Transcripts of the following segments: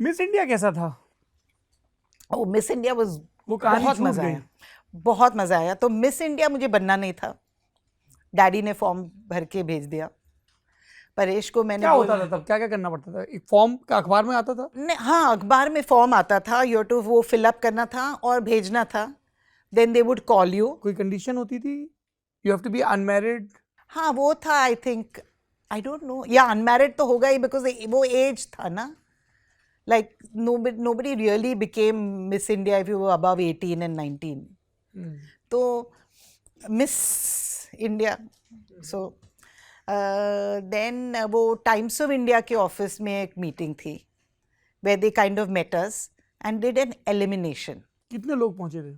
Miss India कैसा था? ओ miss India was वो कहानी बहुत छूट मजा गई। आया, बहुत मजा आया। तो मिस इंडिया मुझे बनना नहीं था, डैडी ने फॉर्म भर के भेज दिया। परेश को मैंने क्या होता बोला था तब, क्या क्या करना पड़ता था? एक फॉर्म का अखबार में आता था? नहीं, हाँ अखबार में फॉर्म आता था, यू टू वो फिलअप करना था और भेजना था, then they would call you. कोई कंडीशन होती थी? You have to be unmarried? हाँ वो था, I think, I don't know, या अनमैरिड तो होगा ही, बिकॉज वो एज था ना, like nobody really became Miss India if you were above 18 and 19. तो मिस इंडिया, सो देन वो टाइम्स ऑफ इंडिया के ऑफिस में एक मीटिंग थी, where they kind of met us and did an elimination. कितने लोग पहुंचे थे?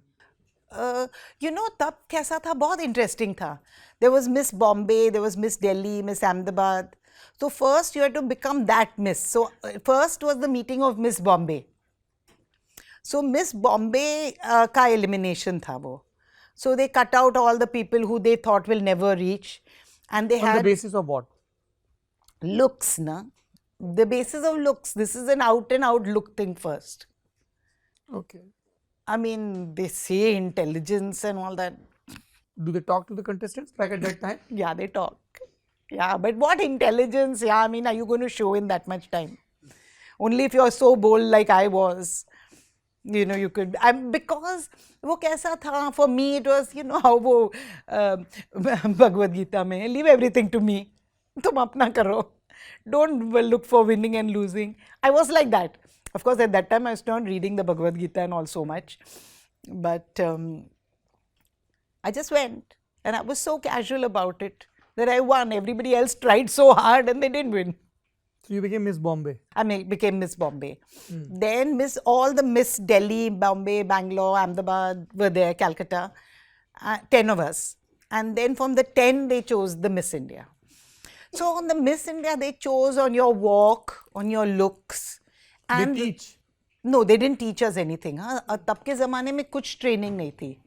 यू नो तब कैसा था, बहुत इंटरेस्टिंग था। There was miss Bombay, there was miss Delhi, miss Ahmedabad. So first you had to become that miss. So first was the meeting of Miss Bombay. So Miss Bombay का elimination था वो. So they cut out all the people who they thought will never reach, and they On the had basis of what? looks, na. The basis of looks. This is an out and out look thing first. Okay. I mean, they say intelligence and all that. Do they talk to the contestants back at that time? Yeah, they talk. Yeah, but what intelligence? Yeah, I mean, are you going to show in that much time? Only if you're so bold like I was, you know, you could. Because वो कैसा था, for me it was, you know, how वो भगवद गीता में, leave everything to me. तुम अपना करो. Don't look for winning and losing. I was like that. Of course, at that time I was not reading the Bhagavad Gita and all so much. But I just went, and I was so casual about it that I won. Everybody else tried so hard and they didn't win. So you became Miss Bombay. I became Miss Bombay. Then all the Miss Delhi, Bombay, Bangalore, Ahmedabad were there, Calcutta, 10 of us. And then from the 10, they chose the Miss India. So on the Miss India, they chose on your walk, on your looks. And They teach? No, they didn't teach us anything. हाँ, तब के ज़माने में कुछ training नहीं थी.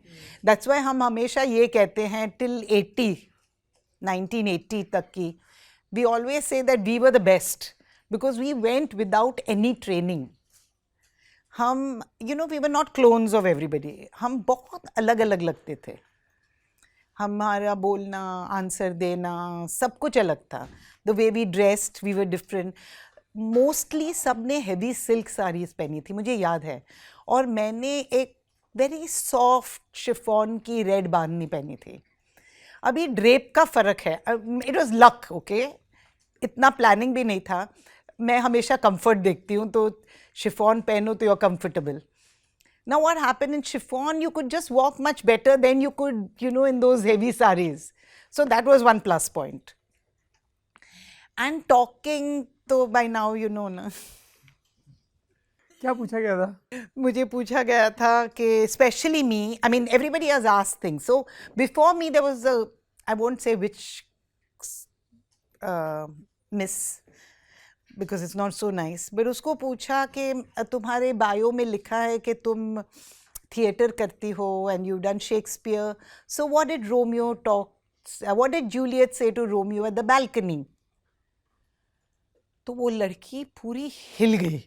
That's why हम हमेशा ये कहते हैं till 1980 तक की, we always say that we were the best because we went without any training. हम, you know, we were not clones of everybody. हम बहुत अलग अलग लगते थे. हमारा बोलना, आंसर देना, सब कुछ अलग था. The way we dressed, we were different. Mostly सब ने हैवी सिल्क साड़ीज पहनी थी, मुझे याद है. और मैंने एक वेरी सॉफ्ट शिफॉन की रेड बांधनी पहनी थी. अभी ड्रेप का फ़र्क है. इट वाज लक, ओके, इतना प्लानिंग भी नहीं था. मैं हमेशा कंफर्ट देखती हूँ, तो शिफॉन पहनो तो you are comfortable. Now what happened in chiffon, you could just walk much better than you could, you know, in those heavy saris. So that was one plus point. And talking, तो by now you know ना. क्या पूछा गया था? मुझे पूछा गया था कि especially me, I mean everybody has asked things. So before me there was a, I won't say which miss because it's not so nice, but उसको पूछा कि तुम्हारे बायो में लिखा है कि तुम थिएटर करती हो and you've done Shakespeare. So what did Romeo talk? What did Juliet say to Romeo at the balcony? तो वो लड़की पूरी हिल गई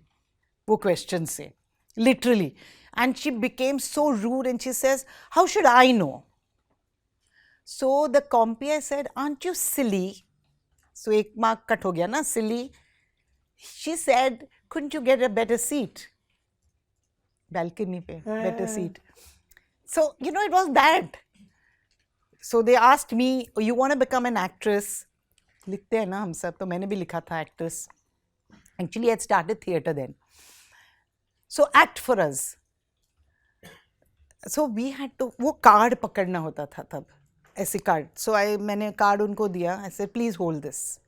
वो क्वेश्चन से, literally. And she became so rude and she says, how should I know? So the compere said, aren't you silly? सो एक mark cut हो गया ना, silly. She said, couldn't you get a better seat? Balcony पे better seat. So you know it was that. So they asked me, you want to become an actress? लिखते हैं ना हम सब, तो मैंने भी लिखा था actress. Actually I had started theatre then. So act for us. So we had to, वो कार्ड पकड़ना होता था तब, ऐसे कार्ड. So मैंने कार्ड उनको दिया. I said, please hold this.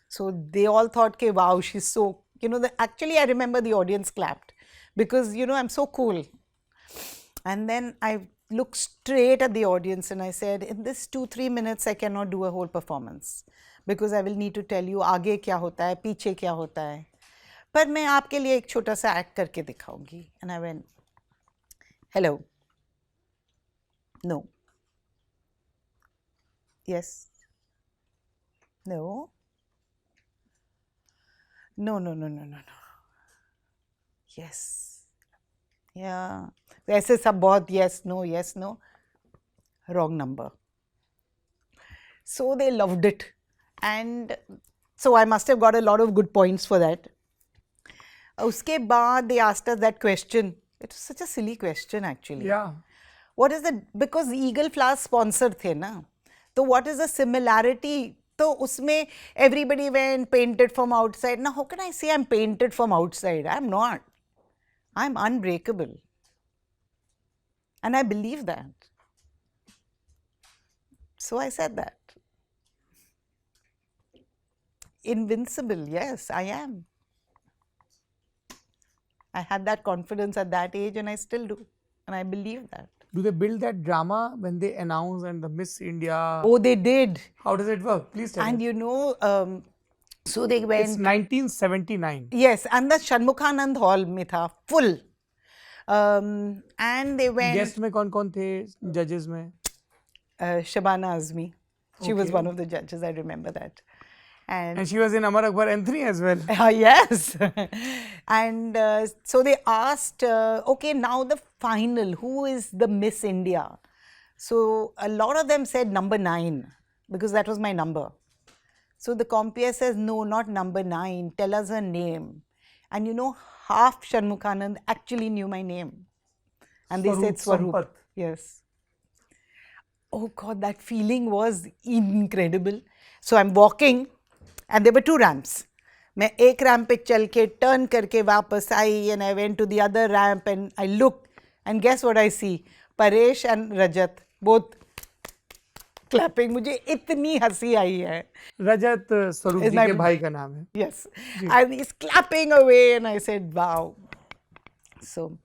So they all thought कि wow, she's so, you know, actually I remember the audience clapped because, you know, I'm so cool. And then I looked straight at the audience and I said, in this 2-3 minutes I cannot do a whole performance because I will need to tell you आगे क्या होता है, पीछे क्या होता है, पर मैं आपके लिए एक छोटा सा एक्ट करके दिखाऊंगी. And I went, hello, no, yes, no, no, no, no, no, no, no. yes, yeah. ऐसे सब बहुत yes no, wrong number. So they loved it, and so I must have got a lot of good points for that. उसके बाद they asked us that question. It was such a silly question actually. Yeah. What is the, because Eagle Flowers sponsor थे ना, तो what is the similarity? तो उसमें everybody went painted from outside. Now how can I say I'm painted from outside? I'm not. I'm unbreakable. And I believe that. So I said that. Invincible, yes, I am. I had that confidence at that age and I still do. And I believe that. Do they build that drama when they announce and the Miss India? Oh, they did. How does it work? Please tell And us. you know, so they It's went. 1979. Yes, and the Shanmukhanand Hall में था, full. And they went. Guest में कौन-कौन थे? Judges में? Shabana Azmi. She was Okay. one of the judges, I remember that. And And she was in Amar Akbar Anthony as well. yes. And so they asked, okay, now the final, who is the Miss India? So a lot of them said number 9 because that was my number. So the compere says, no, not number 9, tell us her name. And you know, half Shanmukhanand actually knew my name. And they said Swaroop Swaroop. Sampath. Yes. Oh God, that feeling was incredible. So I'm walking and there were 2 ramps. मैं एक ramp पे चल के turn करके वापस आई and I went to the other ramp and I looked and guess what I see? Paresh and Rajat both clapping. मुझे इतनी हंसी आई है. रजत स्वरूप Is जी my- के भाई का नाम है. Yes. And he's clapping away and I said, wow. So